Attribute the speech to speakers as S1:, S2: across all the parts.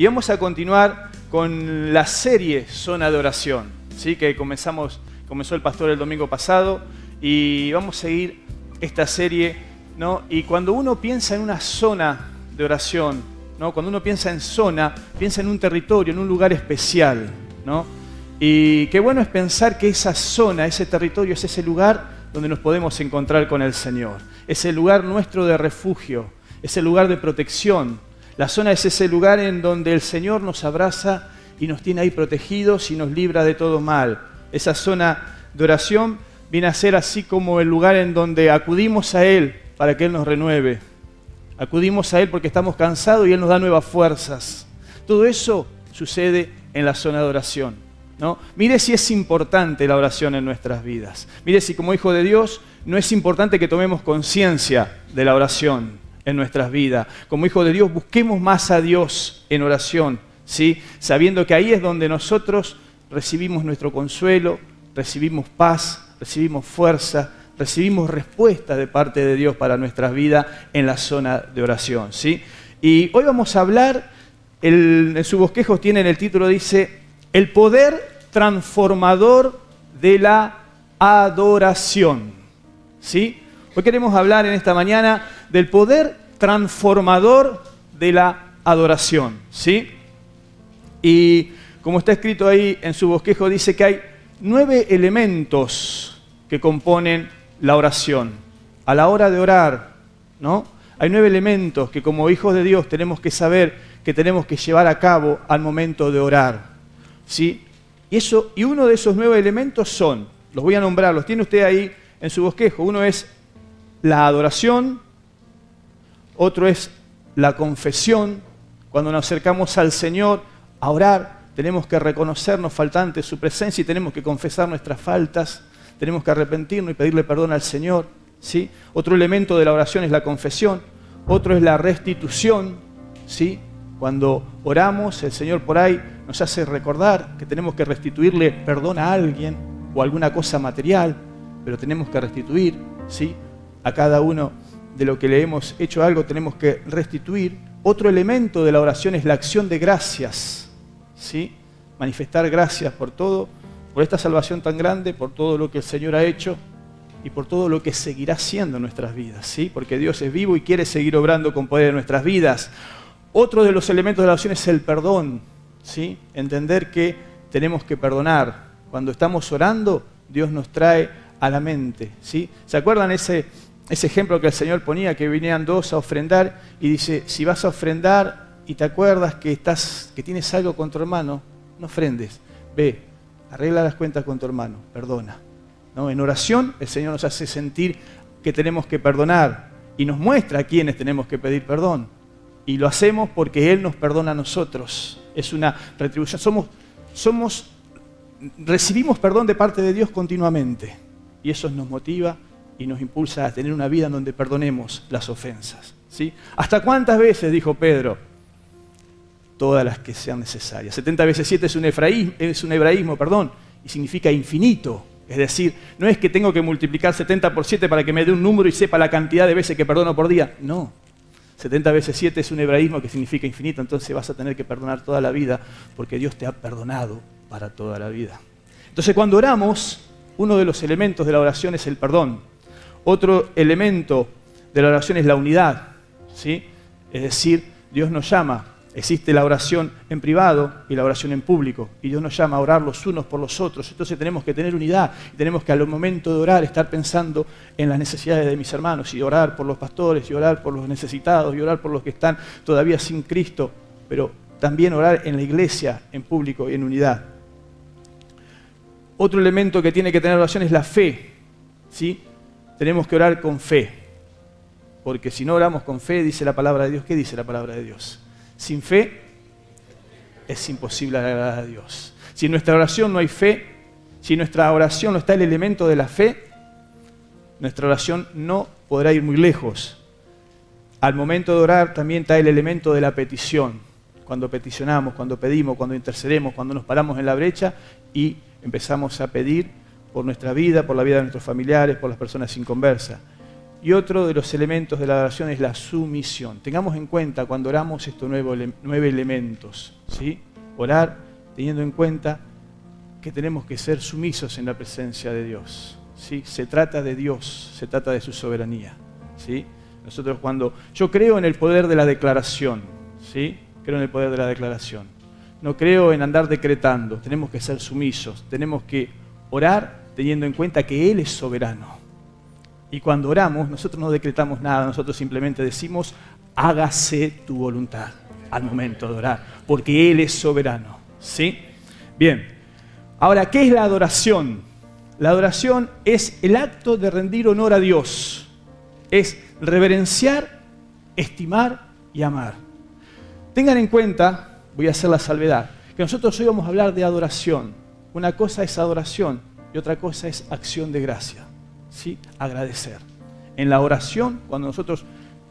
S1: Y vamos a continuar con la serie Zona de Oración, ¿sí? Que comenzó el pastor el domingo pasado y vamos a seguir esta serie, ¿no? Y cuando uno piensa en una zona de oración, ¿no? Cuando uno piensa en zona, piensa en un territorio, en un lugar especial, ¿no? Y qué bueno es pensar que esa zona, ese territorio, es ese lugar donde nos podemos encontrar con el Señor. Es el lugar nuestro de refugio, es el lugar de protección. La zona es ese lugar en donde el Señor nos abraza y nos tiene ahí protegidos y nos libra de todo mal. Esa zona de oración viene a ser así como el lugar en donde acudimos a Él para que Él nos renueve. Acudimos a Él porque estamos cansados y Él nos da nuevas fuerzas. Todo eso sucede en la zona de oración, ¿no? Mire si es importante la oración en nuestras vidas. Mire si como hijo de Dios no es importante que tomemos conciencia de la oración en nuestras vidas. Como hijo de Dios busquemos más a Dios en oración, ¿sí? Sabiendo que ahí es donde nosotros recibimos nuestro consuelo, recibimos paz, recibimos fuerza, recibimos respuesta de parte de Dios para nuestras vidas en la zona de oración, ¿sí? Y hoy vamos a hablar, en su bosquejo tienen el título, dice, el poder transformador de la adoración, ¿sí? Hoy queremos hablar en esta mañana del poder transformador de la adoración, ¿sí? Y como está escrito ahí en su bosquejo, dice que hay 9 elementos que componen la oración. A la hora de orar, ¿no? Hay 9 elementos que como hijos de Dios tenemos que saber que tenemos que llevar a cabo al momento de orar, ¿sí? Y uno de esos 9 elementos son, los voy a nombrar, los tiene usted ahí en su bosquejo. Uno es la adoración, otro es la confesión. Cuando nos acercamos al Señor a orar, tenemos que reconocernos faltantes de su presencia y tenemos que confesar nuestras faltas, tenemos que arrepentirnos y pedirle perdón al Señor, ¿sí? Otro elemento de la oración es la confesión, otro es la restitución, ¿sí? Cuando oramos, el Señor por ahí nos hace recordar que tenemos que restituirle perdón a alguien o alguna cosa material, pero tenemos que restituir, ¿sí? A cada uno de lo que le hemos hecho algo tenemos que restituir. Otro elemento de la oración es la acción de gracias, ¿sí? Manifestar gracias por todo, por esta salvación tan grande, por todo lo que el Señor ha hecho y por todo lo que seguirá haciendo en nuestras vidas, ¿sí? Porque Dios es vivo y quiere seguir obrando con poder en nuestras vidas. Otro de los elementos de la oración es el perdón, ¿sí? Entender que tenemos que perdonar. Cuando estamos orando, Dios nos trae a la mente, ¿sí? ¿Se acuerdan ese ejemplo que el Señor ponía, que venían 2 a ofrendar y dice, si vas a ofrendar y te acuerdas que tienes algo con tu hermano, no ofrendes, ve, arregla las cuentas con tu hermano, perdona, ¿no? En oración el Señor nos hace sentir que tenemos que perdonar y nos muestra a quienes tenemos que pedir perdón. Y lo hacemos porque Él nos perdona a nosotros. Es una retribución. Recibimos perdón de parte de Dios continuamente. Y eso nos motiva y nos impulsa a tener una vida en donde perdonemos las ofensas, ¿sí? ¿Hasta cuántas veces, dijo Pedro? Todas las que sean necesarias. 70 veces 7 es un hebraísmo, y significa infinito. Es decir, no es que tengo que multiplicar 70 por 7 para que me dé un número y sepa la cantidad de veces que perdono por día. No. 70 veces 7 es un hebraísmo que significa infinito, entonces vas a tener que perdonar toda la vida porque Dios te ha perdonado para toda la vida. Entonces cuando oramos, uno de los elementos de la oración es el perdón. Otro elemento de la oración es la unidad, ¿sí? Es decir, Dios nos llama, existe la oración en privado y la oración en público, y Dios nos llama a orar los unos por los otros. Entonces tenemos que tener unidad y tenemos que al momento de orar estar pensando en las necesidades de mis hermanos y orar por los pastores y orar por los necesitados y orar por los que están todavía sin Cristo, pero también orar en la iglesia, en público y en unidad. Otro elemento que tiene que tener oración es la fe, ¿sí? Tenemos que orar con fe, porque si no oramos con fe, dice la palabra de Dios. ¿Qué dice la palabra de Dios? Sin fe es imposible agradar a Dios. Si en nuestra oración no hay fe, si en nuestra oración no está el elemento de la fe, nuestra oración no podrá ir muy lejos. Al momento de orar también está el elemento de la petición. Cuando peticionamos, cuando pedimos, cuando intercedemos, cuando nos paramos en la brecha y empezamos a pedir por nuestra vida, por la vida de nuestros familiares, por las personas inconversas. Y otro de los elementos de la adoración es la sumisión. Tengamos en cuenta cuando oramos estos 9 elementos, ¿sí? Orar teniendo en cuenta que tenemos que ser sumisos en la presencia de Dios, ¿sí? Se trata de Dios, se trata de su soberanía, ¿sí? Nosotros yo creo en el poder de la declaración, ¿sí? Creo en el poder de la declaración. No creo en andar decretando, tenemos que ser sumisos, tenemos que orar teniendo en cuenta que Él es soberano. Y cuando oramos, nosotros no decretamos nada, nosotros simplemente decimos, hágase tu voluntad al momento de orar, porque Él es soberano, ¿sí? Bien, ahora, ¿qué es la adoración? La adoración es el acto de rendir honor a Dios, es reverenciar, estimar y amar. Tengan en cuenta, voy a hacer la salvedad, que nosotros hoy vamos a hablar de adoración. Una cosa es adoración y otra cosa es acción de gracia. ¿Sí? Agradecer. En la oración, cuando nosotros,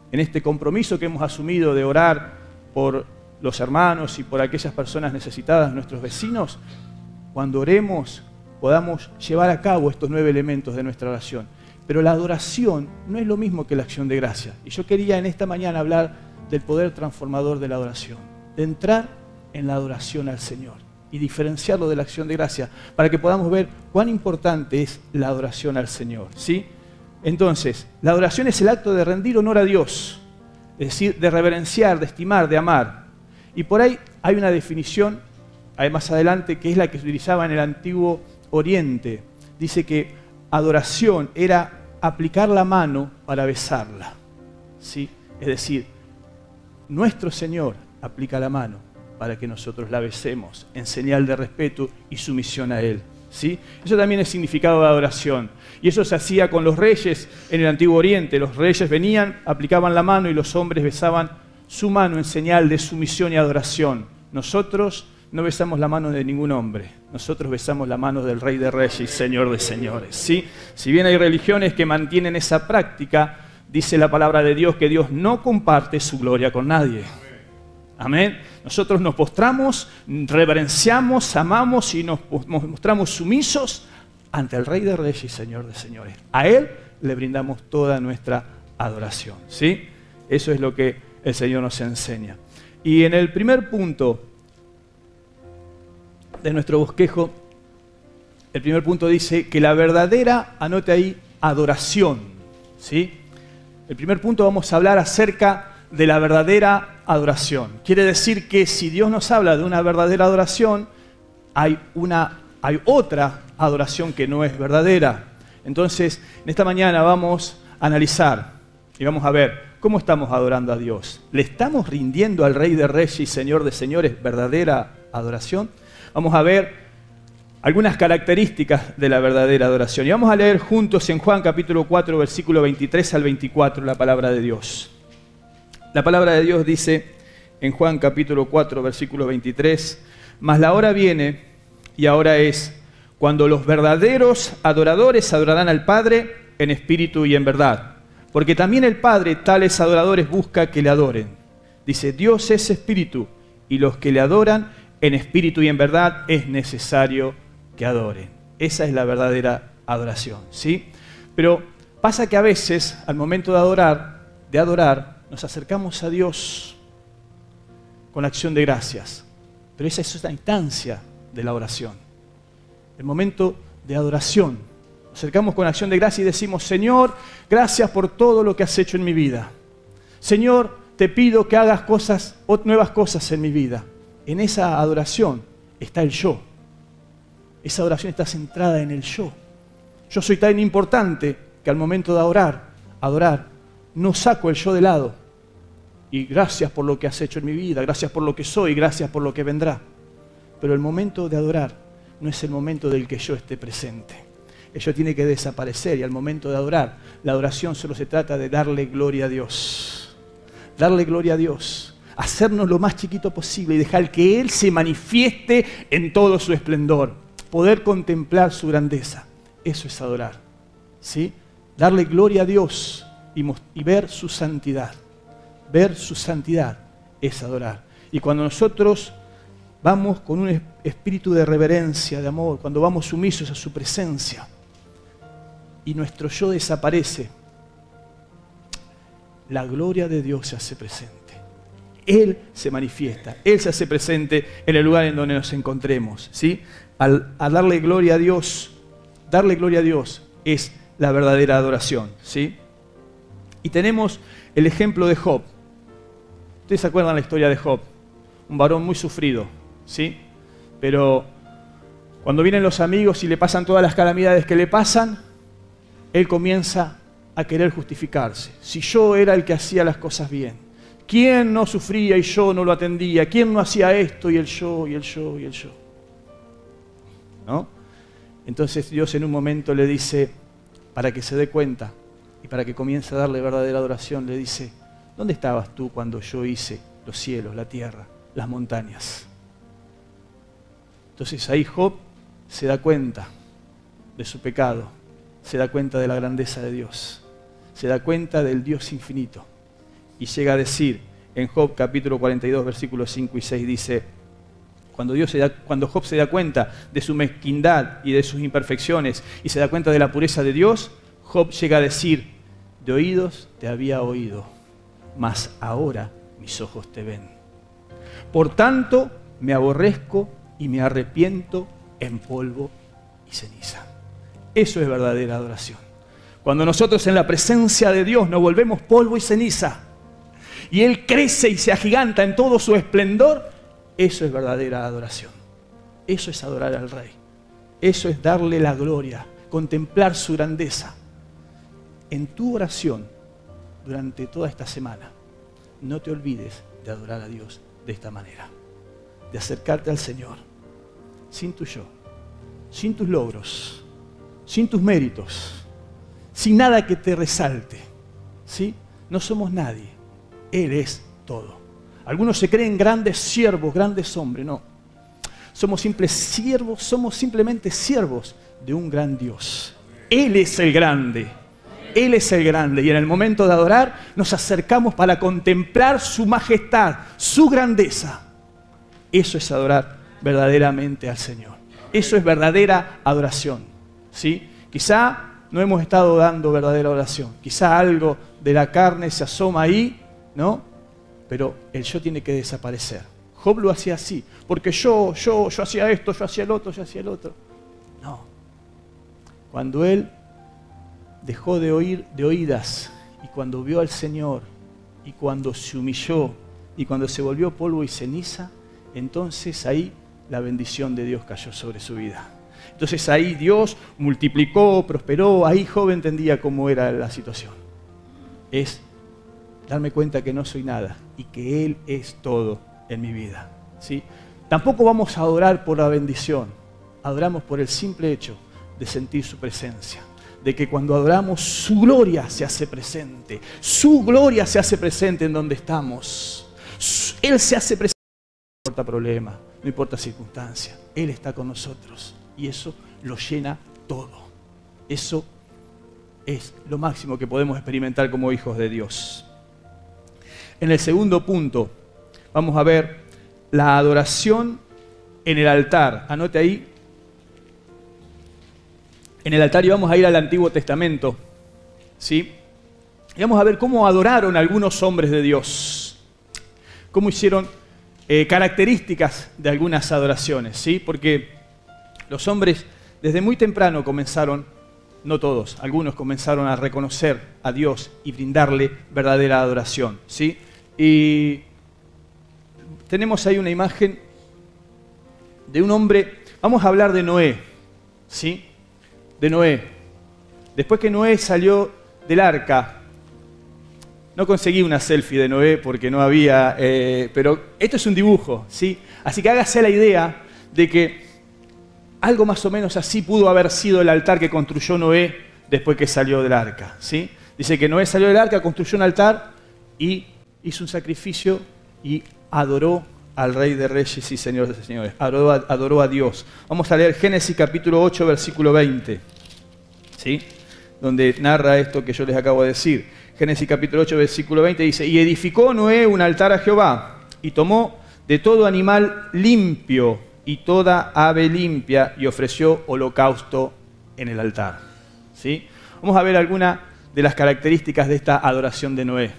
S1: en este compromiso que hemos asumido de orar por los hermanos y por aquellas personas necesitadas, nuestros vecinos, cuando oremos podamos llevar a cabo estos 9 elementos de nuestra oración. Pero la adoración no es lo mismo que la acción de gracia. Y yo quería en esta mañana hablar del poder transformador de la adoración, de entrar en la adoración al Señor y diferenciarlo de la acción de gracia para que podamos ver cuán importante es la adoración al Señor, ¿sí? Entonces, la adoración es el acto de rendir honor a Dios, es decir, de reverenciar, de estimar, de amar. Y por ahí hay una definición, más adelante, que es la que se utilizaba en el Antiguo Oriente. Dice que adoración era aplicar la mano para besarla, ¿sí? Es decir, nuestro Señor aplica la mano para que nosotros la besemos en señal de respeto y sumisión a Él, ¿sí? Eso también es significado de adoración. Y eso se hacía con los reyes en el Antiguo Oriente. Los reyes venían, aplicaban la mano y los hombres besaban su mano en señal de sumisión y adoración. Nosotros no besamos la mano de ningún hombre. Nosotros besamos la mano del Rey de Reyes y Señor de Señores, ¿sí? Si bien hay religiones que mantienen esa práctica, dice la palabra de Dios que Dios no comparte su gloria con nadie. Amén. Nosotros nos postramos, reverenciamos, amamos y nos mostramos sumisos ante el Rey de Reyes y Señor de Señores. A Él le brindamos toda nuestra adoración, ¿sí? Eso es lo que el Señor nos enseña. Y en el primer punto de nuestro bosquejo, el primer punto dice que la verdadera, anote ahí, adoración, ¿sí? El primer punto vamos a hablar acerca de la verdadera adoración. Quiere decir que si Dios nos habla de una verdadera adoración, hay otra adoración que no es verdadera. Entonces, en esta mañana vamos a analizar y vamos a ver cómo estamos adorando a Dios. ¿Le estamos rindiendo al Rey de Reyes y Señor de Señores verdadera adoración? Vamos a ver algunas características de la verdadera adoración. Y vamos a leer juntos en Juan capítulo 4, versículo 23 al 24, la palabra de Dios. La palabra de Dios dice en Juan capítulo 4, versículo 23, «Mas la hora viene, y ahora es, cuando los verdaderos adoradores adorarán al Padre en espíritu y en verdad, porque también el Padre tales adoradores busca que le adoren. Dice, Dios es espíritu, y los que le adoran en espíritu y en verdad es necesario que adoren». Esa es la verdadera adoración, ¿sí? Pero pasa que a veces, al momento de adorar, nos acercamos a Dios con acción de gracias. Pero esa es la instancia de la oración. El momento de adoración. Nos acercamos con acción de gracia y decimos, Señor, gracias por todo lo que has hecho en mi vida. Señor, te pido que hagas nuevas cosas en mi vida. En esa adoración está el yo. Esa adoración está centrada en el yo. Yo soy tan importante que al momento de adorar, no saco el yo de lado. Y gracias por lo que has hecho en mi vida, gracias por lo que soy, gracias por lo que vendrá. Pero el momento de adorar no es el momento del que yo esté presente. El yo tiene que desaparecer y al momento de adorar, la adoración solo se trata de darle gloria a Dios. Darle gloria a Dios. Hacernos lo más chiquito posible y dejar que Él se manifieste en todo su esplendor. Poder contemplar su grandeza. Eso es adorar, ¿sí? Darle gloria a Dios y ver su santidad. Ver su santidad es adorar. Y cuando nosotros vamos con un espíritu de reverencia, de amor, cuando vamos sumisos a su presencia y nuestro yo desaparece, la gloria de Dios se hace presente. Él se manifiesta, Él se hace presente en el lugar en donde nos encontremos, ¿sí? Al darle gloria a Dios es la verdadera adoración, ¿sí? Y tenemos el ejemplo de Job. ¿Ustedes se acuerdan la historia de Job? Un varón muy sufrido, ¿sí? Pero cuando vienen los amigos y le pasan todas las calamidades que le pasan, él comienza a querer justificarse. Si yo era el que hacía las cosas bien, ¿quién no sufría y yo no lo atendía? ¿Quién no hacía esto y el yo, y el yo, y el yo? ¿No? Entonces Dios en un momento le dice, para que se dé cuenta y para que comience a darle verdadera adoración, le dice, ¿dónde estabas tú cuando yo hice los cielos, la tierra, las montañas? Entonces ahí Job se da cuenta de su pecado, se da cuenta de la grandeza de Dios, se da cuenta del Dios infinito y llega a decir en Job capítulo 42 versículos 5 y 6 dice, cuando Job se da cuenta de su mezquindad y de sus imperfecciones y se da cuenta de la pureza de Dios, Job llega a decir, de oídos te había oído, mas ahora mis ojos te ven. Por tanto, me aborrezco y me arrepiento en polvo y ceniza. Eso es verdadera adoración. Cuando nosotros en la presencia de Dios nos volvemos polvo y ceniza, y Él crece y se agiganta en todo su esplendor, eso es verdadera adoración. Eso es adorar al Rey. Eso es darle la gloria, contemplar su grandeza. En tu oración, durante toda esta semana, no te olvides de adorar a Dios de esta manera. De acercarte al Señor, sin tu yo, sin tus logros, sin tus méritos, sin nada que te resalte, ¿sí? No somos nadie, Él es todo. Algunos se creen grandes siervos, grandes hombres, no. Somos simples siervos, somos simplemente siervos de un gran Dios. Él es el grande, Él es el grande. Y en el momento de adorar nos acercamos para contemplar su majestad, su grandeza. Eso es adorar verdaderamente al Señor. Eso es verdadera adoración, ¿sí? Quizá no hemos estado dando verdadera adoración. Quizá algo de la carne se asoma ahí, ¿no? Pero el yo tiene que desaparecer. Job lo hacía así, porque yo hacía esto, yo hacía el otro, yo hacía el otro. No. Cuando él dejó de oír de oídas, y cuando vio al Señor, y cuando se humilló, y cuando se volvió polvo y ceniza, entonces ahí la bendición de Dios cayó sobre su vida. Entonces ahí Dios multiplicó, prosperó, ahí Job entendía cómo era la situación. Es darme cuenta que no soy nada y que Él es todo en mi vida, ¿sí? Tampoco vamos a adorar por la bendición, adoramos por el simple hecho de sentir su presencia, de que cuando adoramos su gloria se hace presente, su gloria se hace presente en donde estamos. Él se hace presente, no importa problema, no importa circunstancia, Él está con nosotros y eso lo llena todo. Eso es lo máximo que podemos experimentar como hijos de Dios. En el segundo punto, vamos a ver la adoración en el altar. Anote ahí. En el altar, y vamos a ir al Antiguo Testamento, ¿sí? Y vamos a ver cómo adoraron algunos hombres de Dios. Cómo hicieron características de algunas adoraciones, ¿sí? Porque los hombres desde muy temprano comenzaron, no todos, algunos comenzaron a reconocer a Dios y brindarle verdadera adoración, ¿sí? Y tenemos ahí una imagen de un hombre, vamos a hablar de Noé, ¿sí? De Noé. Después que Noé salió del arca, no conseguí una selfie de Noé porque no había, pero esto es un dibujo, ¿sí? Así que hágase la idea de que algo más o menos así pudo haber sido el altar que construyó Noé después que salió del arca, ¿sí? Dice que Noé salió del arca, construyó un altar y hizo un sacrificio y adoró al Rey de Reyes y Señores de Señores. Adoró a Dios. Vamos a leer Génesis capítulo 8, versículo 20, ¿sí? Donde narra esto que yo les acabo de decir. Génesis capítulo 8, versículo 20 dice, y edificó Noé un altar a Jehová, y tomó de todo animal limpio y toda ave limpia, y ofreció holocausto en el altar, ¿sí? Vamos a ver algunas de las características de esta adoración de Noé.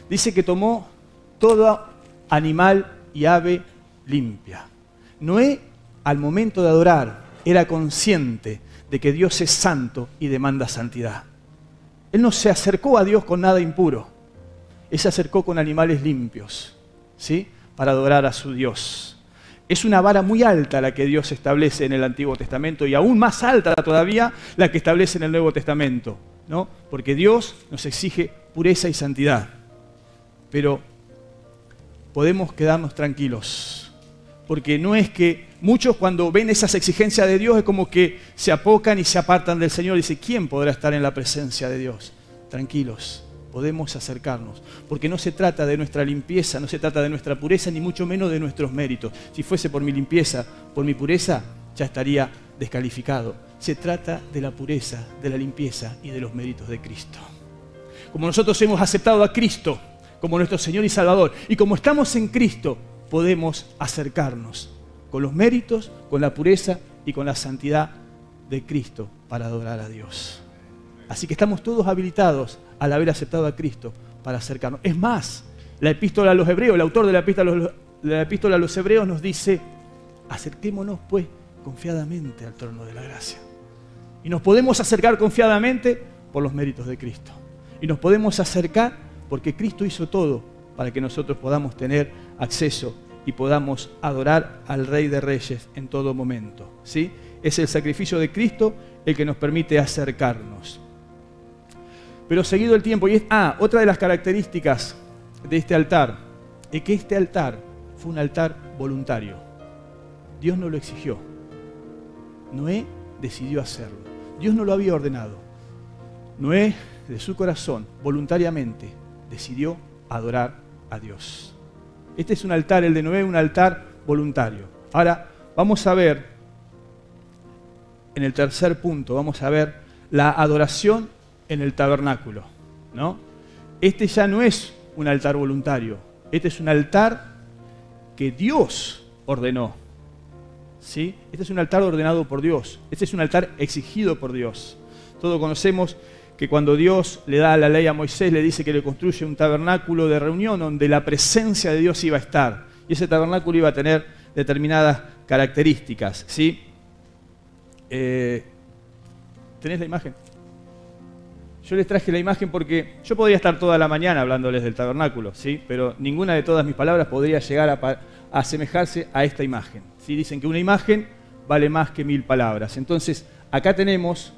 S1: Dice que tomó todo animal y ave limpia. Noé, al momento de adorar, era consciente de que Dios es santo y demanda santidad. Él no se acercó a Dios con nada impuro. Él se acercó con animales limpios, ¿sí? Para adorar a su Dios. Es una vara muy alta la que Dios establece en el Antiguo Testamento y aún más alta todavía la que establece en el Nuevo Testamento, ¿no? Porque Dios nos exige pureza y santidad. Pero podemos quedarnos tranquilos, porque no es que muchos cuando ven esas exigencias de Dios es como que se apocan y se apartan del Señor y dicen, ¿quién podrá estar en la presencia de Dios? Tranquilos, podemos acercarnos, porque no se trata de nuestra limpieza, no se trata de nuestra pureza, ni mucho menos de nuestros méritos. Si fuese por mi limpieza, por mi pureza, ya estaría descalificado. Se trata de la pureza, de la limpieza y de los méritos de Cristo. Como nosotros hemos aceptado a Cristo como nuestro Señor y Salvador, y como estamos en Cristo, podemos acercarnos con los méritos, con la pureza y con la santidad de Cristo para adorar a Dios. Así que estamos todos habilitados al haber aceptado a Cristo para acercarnos. Es más, la epístola a los hebreos, el autor de la epístola a los hebreos nos dice, acerquémonos pues confiadamente al trono de la gracia. Y nos podemos acercar confiadamente por los méritos de Cristo. Y nos podemos acercar porque Cristo hizo todo para que nosotros podamos tener acceso y podamos adorar al Rey de Reyes en todo momento, ¿sí? Es el sacrificio de Cristo el que nos permite acercarnos. Pero seguido el tiempo, otra de las características de este altar es que este altar fue un altar voluntario. Dios no lo exigió. Noé decidió hacerlo. Dios no lo había ordenado. Noé, de su corazón, voluntariamente, decidió adorar a Dios. Este es un altar, el de Noé, un altar voluntario. Ahora, vamos a ver, en el tercer punto, vamos a ver la adoración en el tabernáculo, ¿no? Este ya no es un altar voluntario, este es un altar que Dios ordenó, ¿sí? Este es un altar ordenado por Dios, este es un altar exigido por Dios. Todos conocemos que cuando Dios le da la ley a Moisés, le dice que le construye un tabernáculo de reunión donde la presencia de Dios iba a estar. Y ese tabernáculo iba a tener determinadas características, ¿sí? ¿Tenés la imagen? Yo les traje la imagen porque yo podría estar toda la mañana hablándoles del tabernáculo, ¿sí? Pero ninguna de todas mis palabras podría llegar a asemejarse a esta imagen, ¿sí? Dicen que una imagen vale más que 1000 palabras. Entonces, acá tenemos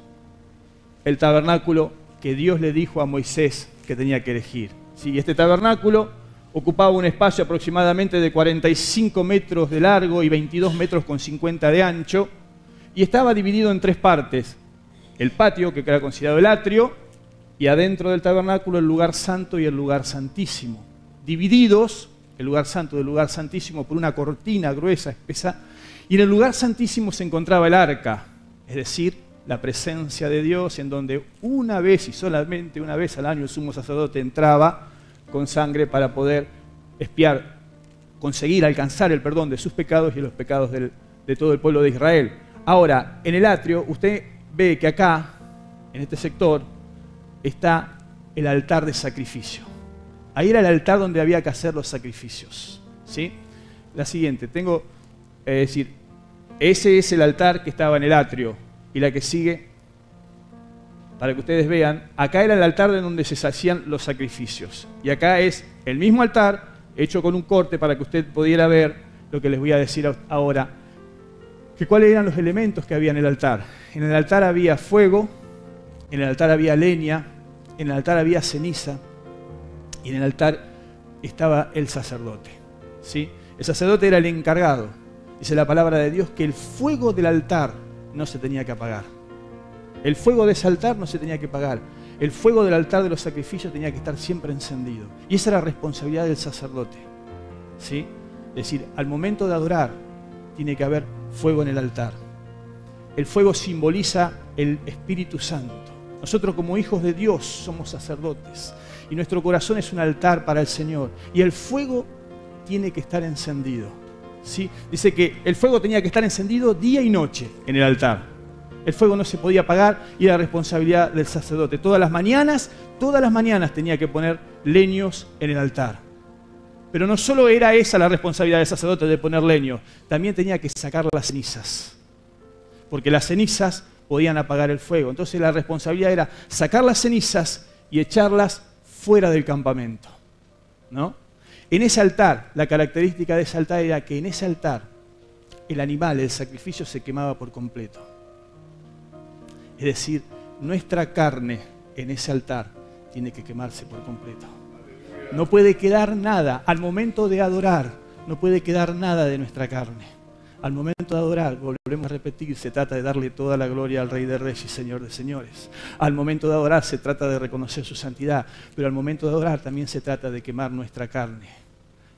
S1: el tabernáculo que Dios le dijo a Moisés que tenía que elegir. ¿Sí? Este tabernáculo ocupaba un espacio aproximadamente de 45 metros de largo y 22 metros con 50 de ancho, y estaba dividido en 3 partes. El patio, que era considerado el atrio, y adentro del tabernáculo el lugar santo y el lugar santísimo. Divididos, el lugar santo del lugar santísimo, por una cortina gruesa, espesa, y en el lugar santísimo se encontraba el arca, es decir, la presencia de Dios, en donde una vez y solamente una vez al año el sumo sacerdote entraba con sangre para poder expiar, conseguir alcanzar el perdón de sus pecados y de los pecados de todo el pueblo de Israel. Ahora, en el atrio, usted ve que acá, en este sector, está el altar de sacrificio. Ahí era el altar donde había que hacer los sacrificios, ¿sí? La siguiente, ese es el altar que estaba en el atrio. Y la que sigue, para que ustedes vean, acá era el altar de donde se hacían los sacrificios. Y acá es el mismo altar, hecho con un corte para que usted pudiera ver lo que les voy a decir ahora. Que cuáles eran los elementos que había en el altar. En el altar había fuego, en el altar había leña, en el altar había ceniza, y en el altar estaba el sacerdote, ¿sí? El sacerdote era el encargado. Dice la palabra de Dios que el fuego del altar no se tenía que apagar. El fuego de ese altar no se tenía que apagar. El fuego del altar de los sacrificios tenía que estar siempre encendido. Y esa era la responsabilidad del sacerdote, ¿sí? Es decir, al momento de adorar, tiene que haber fuego en el altar. El fuego simboliza el Espíritu Santo. Nosotros como hijos de Dios somos sacerdotes. Y nuestro corazón es un altar para el Señor. Y el fuego tiene que estar encendido, ¿sí? Dice que el fuego tenía que estar encendido día y noche en el altar. El fuego no se podía apagar y era responsabilidad del sacerdote. Todas las mañanas tenía que poner leños en el altar. Pero no solo era esa la responsabilidad del sacerdote de poner leños, también tenía que sacar las cenizas. Porque las cenizas podían apagar el fuego. Entonces la responsabilidad era sacar las cenizas y echarlas fuera del campamento, ¿no? En ese altar, la característica de ese altar era que en ese altar el animal, el sacrificio se quemaba por completo. Es decir, nuestra carne en ese altar tiene que quemarse por completo. No puede quedar nada. Al momento de adorar, no puede quedar nada de nuestra carne. Al momento de adorar, volvemos a repetir, se trata de darle toda la gloria al Rey de Reyes y Señor de Señores. Al momento de adorar se trata de reconocer su santidad, pero al momento de adorar también se trata de quemar nuestra carne.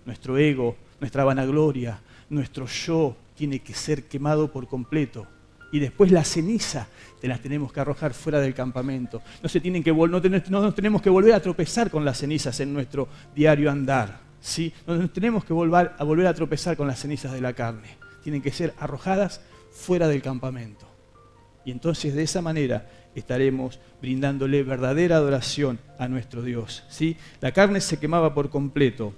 S1: Nuestro ego, nuestra vanagloria, nuestro yo tiene que ser quemado por completo. Y después la ceniza te las tenemos que arrojar fuera del campamento. No tenemos que volver a tropezar con las cenizas en nuestro diario andar, ¿sí? No tenemos que volver a tropezar con las cenizas de la carne. Tienen que ser arrojadas fuera del campamento. Y entonces de esa manera estaremos brindándole verdadera adoración a nuestro Dios, ¿sí? La carne se quemaba por completo.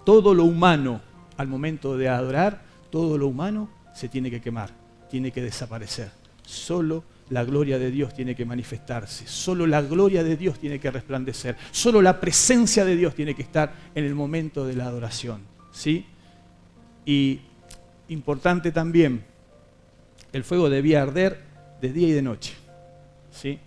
S1: Todo lo humano, al momento de adorar, todo lo humano se tiene que quemar, tiene que desaparecer. Solo la gloria de Dios tiene que manifestarse, solo la gloria de Dios tiene que resplandecer, solo la presencia de Dios tiene que estar en el momento de la adoración, ¿sí? Y importante también, el fuego debía arder de día y de noche, ¿sí?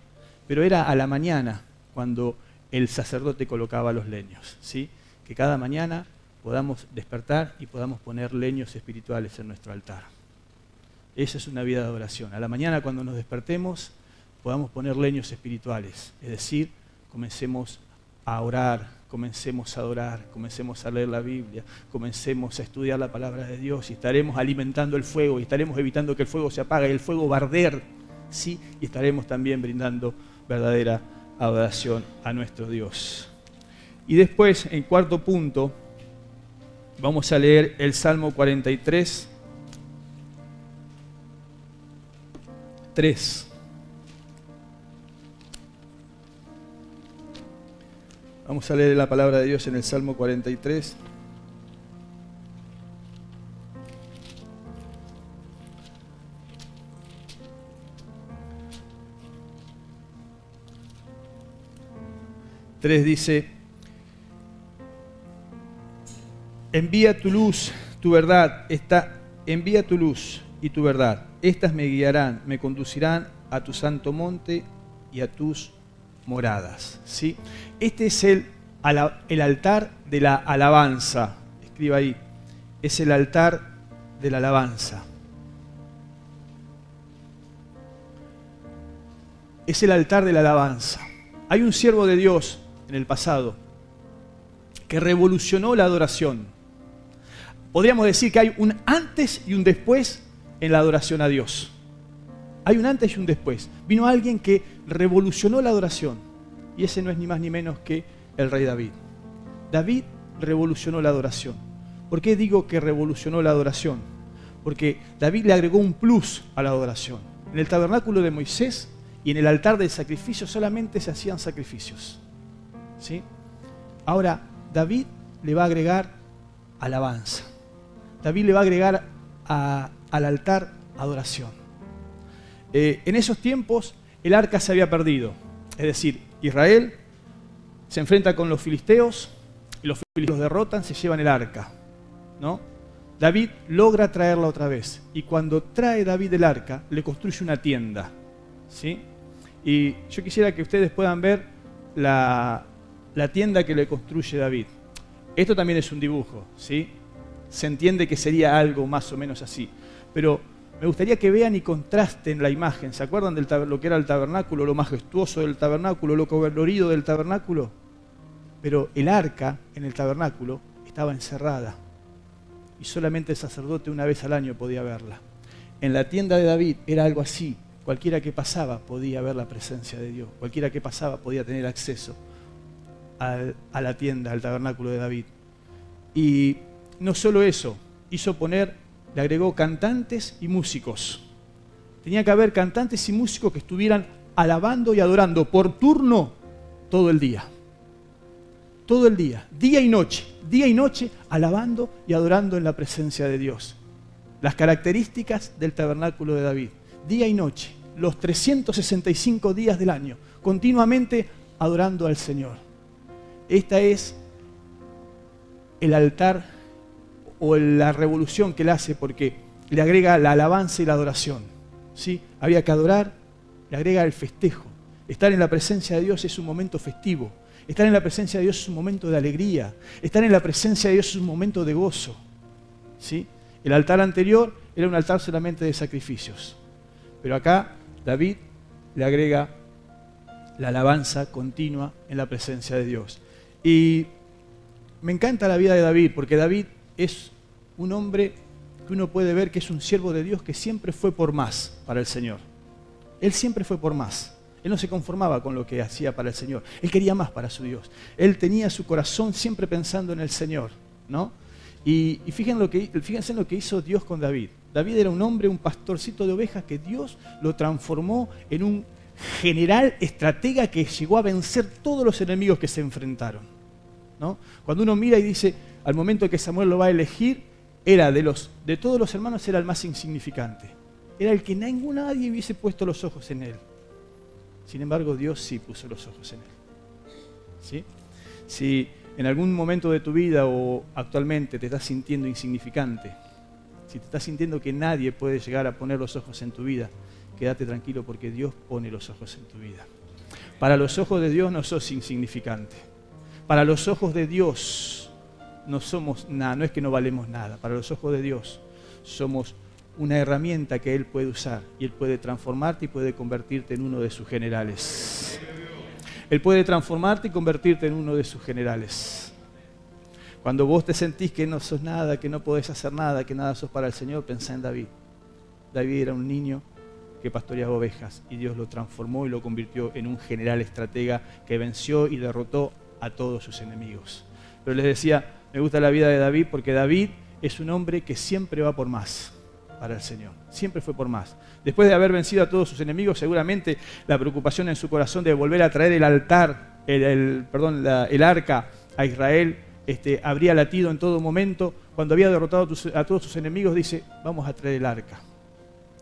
S1: Pero era a la mañana cuando el sacerdote colocaba los leños, ¿sí? Que cada mañana podamos despertar y podamos poner leños espirituales en nuestro altar. Esa es una vida de adoración. A la mañana cuando nos despertemos podamos poner leños espirituales, es decir, comencemos a orar, comencemos a adorar, comencemos a leer la Biblia, comencemos a estudiar la palabra de Dios y estaremos alimentando el fuego y estaremos evitando que el fuego se apague y el fuego va a arder, ¿sí? Y estaremos también brindando verdadera adoración a nuestro Dios. Y después, en cuarto punto, vamos a leer el Salmo 43, 3. Vamos a leer la palabra de Dios en el Salmo 43. Dice: envía tu luz, tu verdad, envía tu luz y tu verdad. Estas me guiarán, me conducirán a tu santo monte y a tus moradas, ¿sí? Este es el altar de la alabanza. Escriba ahí. Es el altar de la alabanza. Es el altar de la alabanza. Hay un siervo de Dios en el pasado que revolucionó la adoración. Podríamos decir que hay un antes y un después en la adoración a Dios. Hay un antes y un después. Vino alguien que revolucionó la adoración. Y ese no es ni más ni menos que el rey David. David revolucionó la adoración. ¿Por qué digo que revolucionó la adoración? Porque David le agregó un plus a la adoración. En el tabernáculo de Moisés y en el altar del sacrificio solamente se hacían sacrificios, ¿sí? Ahora David le va a agregar alabanza. David le va a agregar al altar adoración. En esos tiempos el arca se había perdido. Es decir, Israel se enfrenta con los filisteos y los filisteos derrotan, se llevan el arca, ¿no? David logra traerla otra vez y cuando trae David el arca le construye una tienda, ¿sí? Y yo quisiera que ustedes puedan ver la tienda que le construye David. Esto también es un dibujo, ¿sí? Se entiende que sería algo más o menos así, pero me gustaría que vean y contrasten la imagen. ¿Se acuerdan de lo que era el tabernáculo, lo majestuoso del tabernáculo, lo colorido del tabernáculo? Pero el arca en el tabernáculo estaba encerrada y solamente el sacerdote una vez al año podía verla. En la tienda de David era algo así. Cualquiera que pasaba podía ver la presencia de Dios. Cualquiera que pasaba podía tener acceso a la tienda, al tabernáculo de David. Y no solo eso, le agregó cantantes y músicos. Tenía que haber cantantes y músicos que estuvieran alabando y adorando por turno todo el día. Todo el día, día y noche, alabando y adorando en la presencia de Dios. Las características del tabernáculo de David, día y noche, los 365 días del año, continuamente adorando al Señor. Esta es el altar o la revolución que él hace, porque le agrega la alabanza y la adoración, ¿sí? Había que adorar, le agrega el festejo. Estar en la presencia de Dios es un momento festivo. Estar en la presencia de Dios es un momento de alegría. Estar en la presencia de Dios es un momento de gozo, ¿sí? El altar anterior era un altar solamente de sacrificios. Pero acá David le agrega la alabanza continua en la presencia de Dios. Y me encanta la vida de David, porque David es un hombre que uno puede ver que es un siervo de Dios que siempre fue por más para el Señor. Él siempre fue por más. Él no se conformaba con lo que hacía para el Señor. Él quería más para su Dios. Él tenía su corazón siempre pensando en el Señor, ¿no? Y fíjense en lo que hizo Dios con David. David era un hombre, un pastorcito de ovejas que Dios lo transformó en un general estratega que llegó a vencer todos los enemigos que se enfrentaron, ¿no? Cuando uno mira y dice, al momento que Samuel lo va a elegir, era de todos los hermanos era el más insignificante. Era el que nadie hubiese puesto los ojos en él. Sin embargo, Dios sí puso los ojos en él, ¿sí? Si en algún momento de tu vida o actualmente te estás sintiendo insignificante, si te estás sintiendo que nadie puede llegar a poner los ojos en tu vida, quédate tranquilo porque Dios pone los ojos en tu vida. Para los ojos de Dios no sos insignificante. Para los ojos de Dios no somos nada, no es que no valemos nada. Para los ojos de Dios somos una herramienta que Él puede usar y Él puede transformarte y puede convertirte en uno de sus generales. Él puede transformarte y convertirte en uno de sus generales. Cuando vos te sentís que no sos nada, que no podés hacer nada, que nada sos para el Señor, pensá en David. David era un niño que pastoreaba ovejas y Dios lo transformó y lo convirtió en un general estratega que venció y derrotó a todos sus enemigos. Pero les decía, me gusta la vida de David porque David es un hombre que siempre va por más para el Señor. Siempre fue por más. Después de haber vencido a todos sus enemigos, seguramente la preocupación en su corazón de volver a traer el altar, el arca a Israel, habría latido en todo momento. Cuando había derrotado a todos sus enemigos, dice, vamos a traer el arca.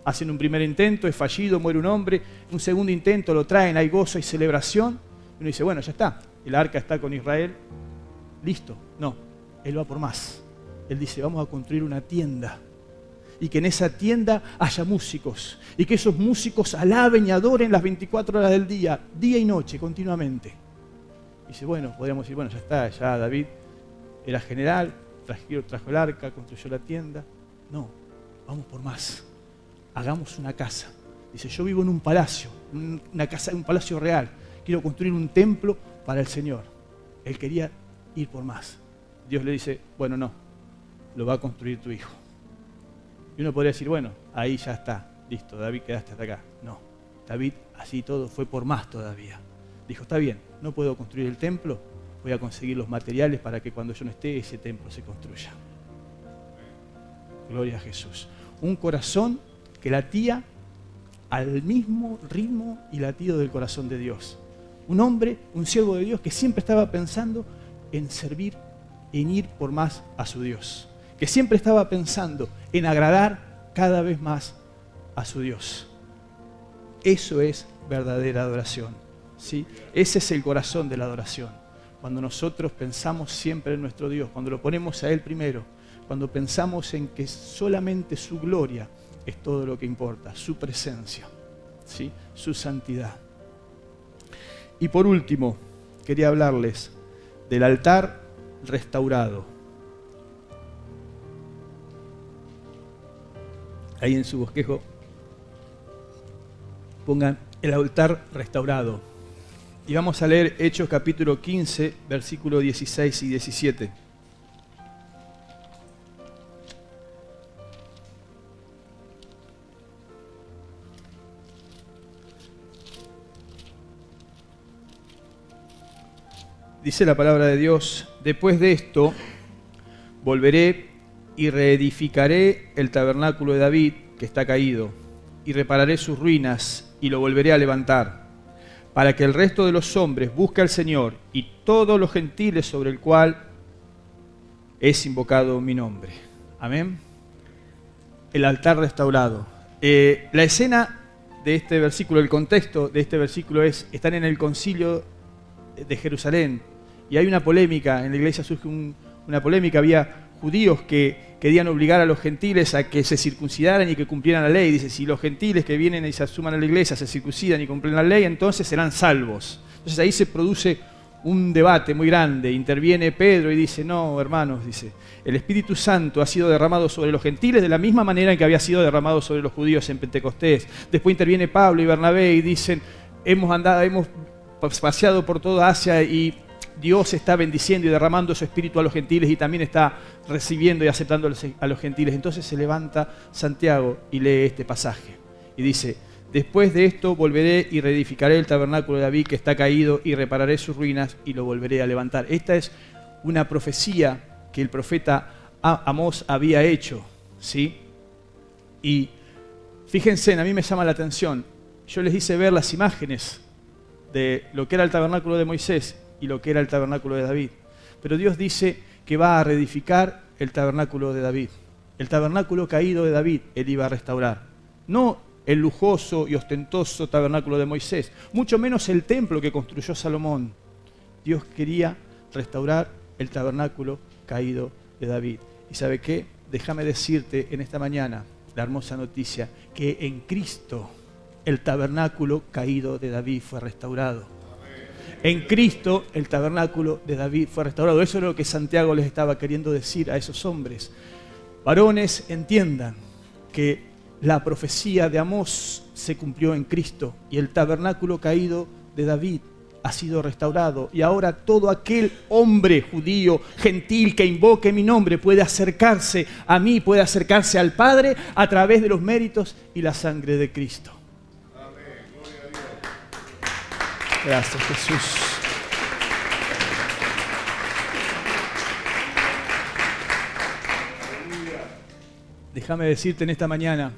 S1: Hacen un primer intento, es fallido, muere un hombre. Un segundo intento, lo traen, hay gozo, hay celebración. Uno dice, bueno, ya está, el arca está con Israel, listo. No, él va por más. Él dice, vamos a construir una tienda. Y que en esa tienda haya músicos. Y que esos músicos alaben y adoren las 24 horas del día y noche, continuamente. Y dice, bueno, podríamos decir, bueno, ya está, ya David era general, trajo el arca, construyó la tienda. No, vamos por más. Hagamos una casa. Dice, yo vivo en un palacio, una casa, un palacio real. Quiero construir un templo para el Señor. Él quería ir por más. Dios le dice, bueno, no, lo va a construir tu hijo. Y uno podría decir, bueno, ahí ya está, listo, David quedaste hasta acá. No, David así todo fue por más todavía. Dijo, está bien, no puedo construir el templo, voy a conseguir los materiales para que cuando yo no esté, ese templo se construya. Gloria a Jesús. Un corazón que latía al mismo ritmo y latido del corazón de Dios. Un hombre, un siervo de Dios que siempre estaba pensando en servir, en ir por más a su Dios. Que siempre estaba pensando en agradar cada vez más a su Dios. Eso es verdadera adoración, ¿sí? Ese es el corazón de la adoración. Cuando nosotros pensamos siempre en nuestro Dios, cuando lo ponemos a Él primero, cuando pensamos en que solamente su gloria es todo lo que importa, su presencia, ¿sí? Su santidad. Y por último, quería hablarles del altar restaurado. Ahí en su bosquejo pongan el altar restaurado. Y vamos a leer Hechos capítulo 15, versículos 16 y 17. Dice la palabra de Dios, después de esto volveré y reedificaré el tabernáculo de David, que está caído, y repararé sus ruinas y lo volveré a levantar, para que el resto de los hombres busque al Señor y todos los gentiles sobre el cual es invocado mi nombre. Amén. El altar restaurado. La escena de este versículo, el contexto de este versículo es, están en el concilio de Jerusalén y hay una polémica, en la iglesia surge una polémica, había judíos que querían obligar a los gentiles a que se circuncidaran y que cumplieran la ley. Dice, si los gentiles que vienen y se asuman a la iglesia se circuncidan y cumplen la ley, entonces serán salvos. Entonces ahí se produce un debate muy grande, interviene Pedro y dice, no, hermanos, dice, el Espíritu Santo ha sido derramado sobre los gentiles de la misma manera en que había sido derramado sobre los judíos en Pentecostés. Después interviene Pablo y Bernabé y dicen, hemos paseado por toda Asia y Dios está bendiciendo y derramando su Espíritu a los gentiles y también está recibiendo y aceptando a los gentiles. Entonces se levanta Santiago y lee este pasaje y dice, después de esto volveré y reedificaré el tabernáculo de David que está caído y repararé sus ruinas y lo volveré a levantar. Esta es una profecía que el profeta Amós había hecho, ¿sí? Y fíjense, a mí me llama la atención, yo les hice ver las imágenes de lo que era el tabernáculo de Moisés y lo que era el tabernáculo de David. Pero Dios dice que va a reedificar el tabernáculo de David. El tabernáculo caído de David, Él iba a restaurar. No el lujoso y ostentoso tabernáculo de Moisés, mucho menos el templo que construyó Salomón. Dios quería restaurar el tabernáculo caído de David. ¿Y sabe qué? Déjame decirte en esta mañana la hermosa noticia que en Cristo el tabernáculo caído de David fue restaurado. En Cristo el tabernáculo de David fue restaurado. Eso es lo que Santiago les estaba queriendo decir a esos hombres. Varones, entiendan que la profecía de Amós se cumplió en Cristo y el tabernáculo caído de David ha sido restaurado. Y ahora todo aquel hombre judío, gentil, que invoque mi nombre puede acercarse a mí, puede acercarse al Padre a través de los méritos y la sangre de Cristo. Gracias, Jesús. Déjame decirte en esta mañana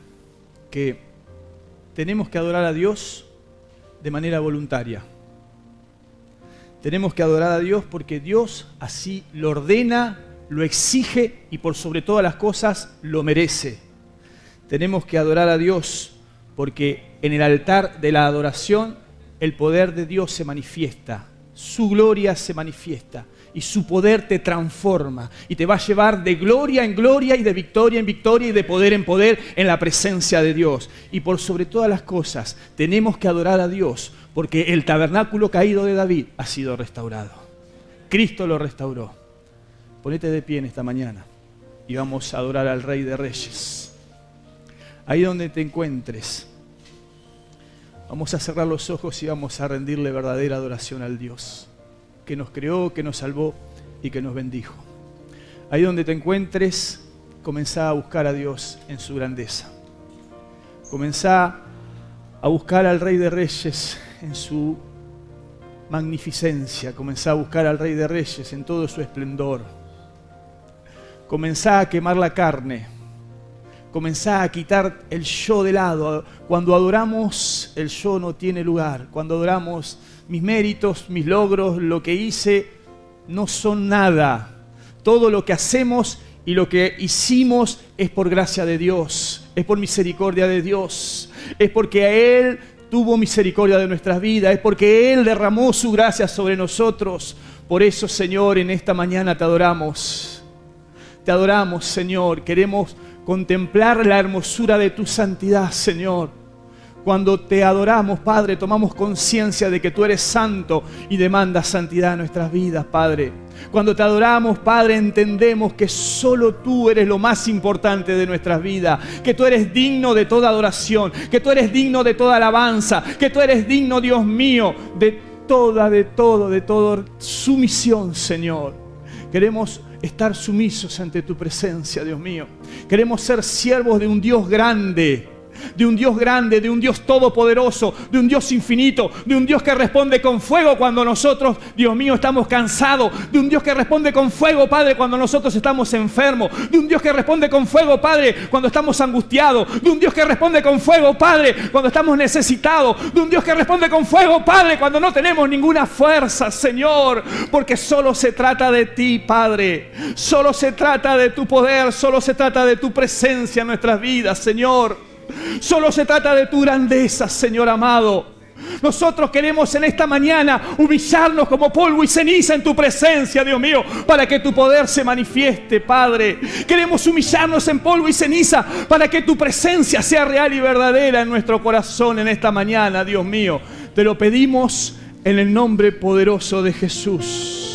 S1: que tenemos que adorar a Dios de manera voluntaria. Tenemos que adorar a Dios porque Dios así lo ordena, lo exige y por sobre todas las cosas lo merece. Tenemos que adorar a Dios porque en el altar de la adoración el poder de Dios se manifiesta, su gloria se manifiesta y su poder te transforma y te va a llevar de gloria en gloria y de victoria en victoria y de poder en poder en la presencia de Dios. Y por sobre todas las cosas tenemos que adorar a Dios porque el tabernáculo caído de David ha sido restaurado. Cristo lo restauró. Ponete de pie en esta mañana y vamos a adorar al Rey de Reyes. Ahí donde te encuentres, vamos a cerrar los ojos y vamos a rendirle verdadera adoración al Dios que nos creó, que nos salvó y que nos bendijo. Ahí donde te encuentres, comenzá a buscar a Dios en su grandeza. Comenzá a buscar al Rey de Reyes en su magnificencia. Comenzá a buscar al Rey de Reyes en todo su esplendor. Comenzá a quemar la carne. Comenzá a quitar el yo de lado. Cuando adoramos, el yo no tiene lugar. Cuando adoramos, mis méritos, mis logros, lo que hice, no son nada. Todo lo que hacemos y lo que hicimos es por gracia de Dios, es por misericordia de Dios, es porque Él tuvo misericordia de nuestras vidas, es porque Él derramó su gracia sobre nosotros. Por eso, Señor, en esta mañana te adoramos. Te adoramos, Señor. Queremos contemplar la hermosura de tu santidad, Señor. Cuando te adoramos, Padre, tomamos conciencia de que tú eres santo y demandas santidad en nuestras vidas, Padre. Cuando te adoramos, Padre, entendemos que solo tú eres lo más importante de nuestras vidas, que tú eres digno de toda adoración, que tú eres digno de toda alabanza, que tú eres digno, Dios mío, de toda sumisión, Señor. Queremos estar sumisos ante tu presencia, Dios mío. Queremos ser siervos de un Dios grande, de un Dios grande, de un Dios todopoderoso, de un Dios infinito, de un Dios que responde con fuego cuando nosotros, Dios mío, estamos cansados, de un Dios que responde con fuego, Padre, cuando nosotros estamos enfermos, de un Dios que responde con fuego, Padre, cuando estamos angustiados, de un Dios que responde con fuego, Padre, cuando estamos necesitados, de un Dios que responde con fuego, Padre, cuando no tenemos ninguna fuerza, Señor, porque solo se trata de ti, Padre, solo se trata de tu poder, solo se trata de tu presencia en nuestras vidas, Señor, solo se trata de tu grandeza, Señor amado. Nosotros queremos en esta mañana humillarnos como polvo y ceniza en tu presencia, Dios mío, para que tu poder se manifieste, Padre. Queremos humillarnos en polvo y ceniza para que tu presencia sea real y verdadera en nuestro corazón en esta mañana, Dios mío. Te lo pedimos en el nombre poderoso de Jesús.